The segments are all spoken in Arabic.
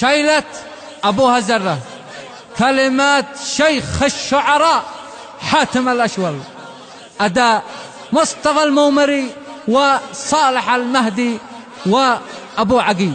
شيلة أبوها زرة، كلمات شيخ الشعراء حاتم الأشول، أداء مصطفى المومري وصالح المهدي وأبو عقيل.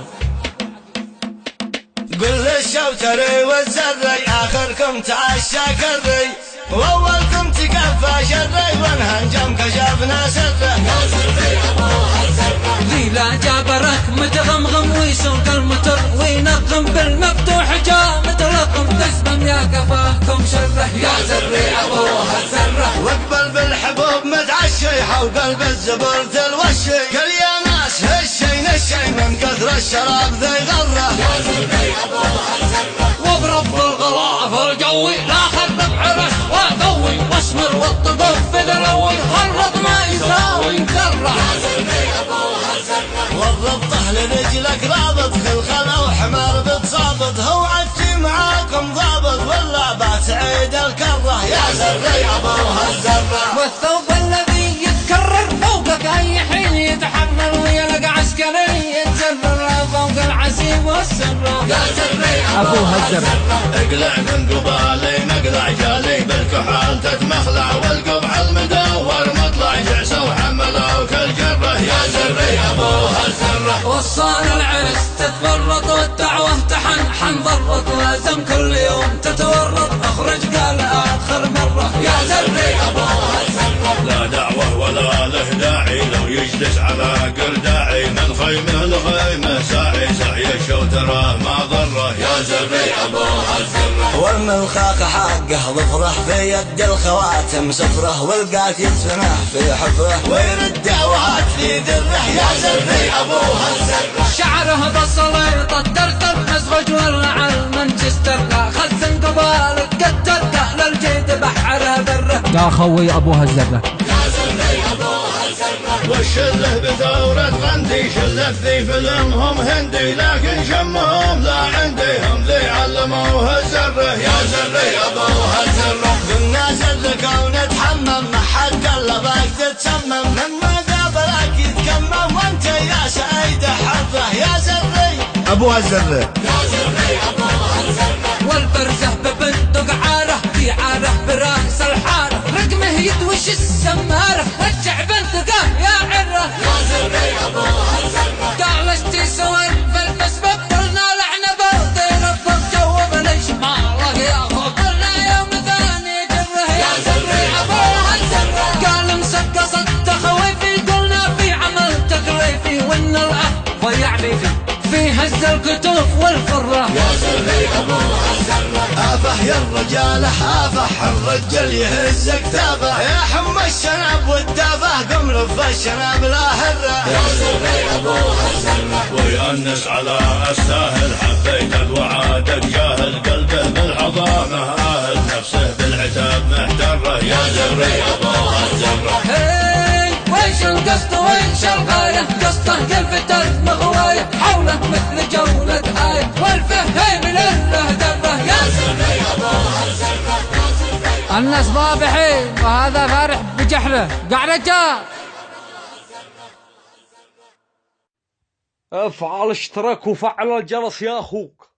قل للشوتري والزري آخركم تعشى كري، وأولكم تكفى شري، وانهنجم كشفنا سره. يا زري أبوها الزرة ذي لا جابرك متغمغم ويسوق المتر وينغم بالمفتوح جاء متلقم تسمم يا كفاكم شره. يا زري أبوها الزرة واقبل بالحبوب متعشي وقلب الزبر تلوشي، قل يا ناس هالشي نشي من كثر الشراب ذي غره. يا زري أبوها الزرة واضرب بالغلاف الجوي لا خرب عرس وقوي واسمر والطقوف في ذروي خرط ما يساوي ذره. يا زري أبوها الزرة والربطه لرجلك رابط خلخله وحمار بتصابط، هو عدتي معاكم ضابط ولا بتعيد الكره. يا زري أبوها الزرة والثوب الذي يتكرر فوقك أي حين يتحمل ويلقى عسكري يتزرر فوق العسيب والسره. يا زري أبوها الزرة اقلع من قبالي مقلع جالي بالكحال تتمخلع، والقبع المدور مطلع جعسه وحمله وكل جره. يا زري أبوها الزرة وصال العرس تتفرط والدعوة تحن ضرط لازم كل يوم تتورط اخرج قال آخر مرة. يا زري أبوها الزرة لا دعوة ولا له داعي لو يجلس على قرداعي، من خيمه لخيمه ساعي سعي الشوتره ما ضره. يا زري أبوها الزرة والملخاق حقه ظفره في يد الخواتم سفره، والقاك يدفنه في حفره ويرد دعوات في ذره. يا زري أبوها الزرة شعره بسليطة ترتر مزغج والعل مانشستر لا خزن قبالك قتر قال الجيد بحره بره. يا خوي أبوها الزرة يا زري أبوها الزرة والشله بثورة غندي شله ذي فيلمهم هندي، لكن شمهم لا عندي هم ذي علموها الزرة. يا زري أبوها الزرة قلنا زرك ونتحمم ما حد قلبك تتسمم، لما قابلك يتكمم وانت يا سعيد حظه. يا زري أبوها الزرة يا زري أبوها الزرة والبرزه ببندق عاره في عاره براس الحاره رقمه يدوش السماره رجع بندقه يا عره. يا زري أبوها الزرة قال اشتي سوين في المسبب قلنا لعنه بوطين الضب جوب ليش ما الله ياخذ قلنا يوم ثاني جره. يا زري أبوها الزرة قال مسقص التخويفي قلنا في عمل تكريفي وان الأهل ضيع في هز الكتوف والفره. يا زري أبوها الزرة آفه يا الرجال حافح الرجل يهز كتافه، يا حم الشنب والدافه قم لف الشنب لا هره. يا زري أبوها الزرة ويأنس على الساهل حبيتك وعادك جاهل قلبه بالعظامة آهل نفسه بالعتاب محتره. يا زري أبوها الزرة ويش القصد ويش الغاية قصده قلبة المغواية حوله مثل جولة آية والفهيم لله دره. يا زري أبوها الزرة الناس ضابحين وهذا فارح بجحره قاعد جاء. افعل اشترك وفعل الجرس يا اخوك.